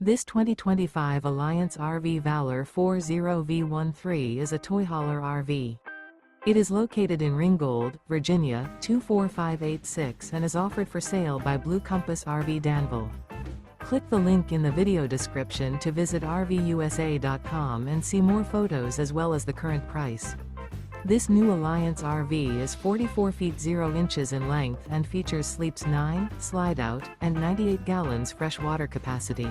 This 2025 Alliance RV Valor 40V13 is a toy hauler RV. It is located in Ringgold, Virginia, 24586 and is offered for sale by Blue Compass RV Danville. Click the link in the video description to visit RVUSA.com and see more photos as well as the current price. This new Alliance RV is 44 feet 0 inches in length and features sleeps 9, slide-out, and 98 gallons fresh water capacity.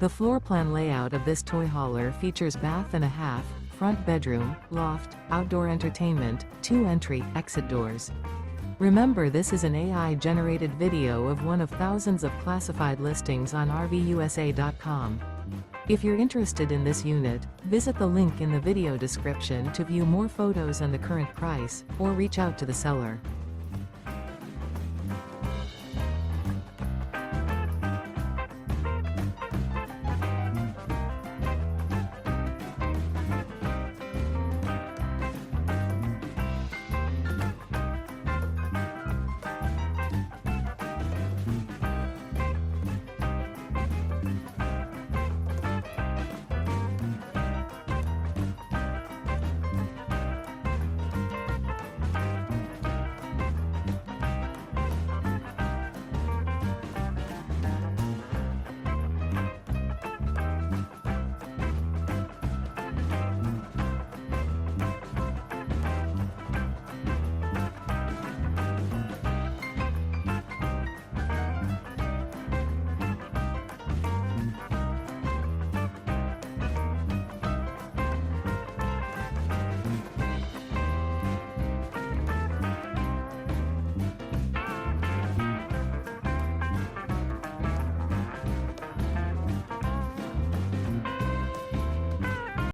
The floor plan layout of this toy hauler features bath and a half, front bedroom, loft, outdoor entertainment, 2 entry/exit doors. Remember, this is an AI-generated video of one of thousands of classified listings on RVUSA.com. If you're interested in this unit, visit the link in the video description to view more photos and the current price, or reach out to the seller.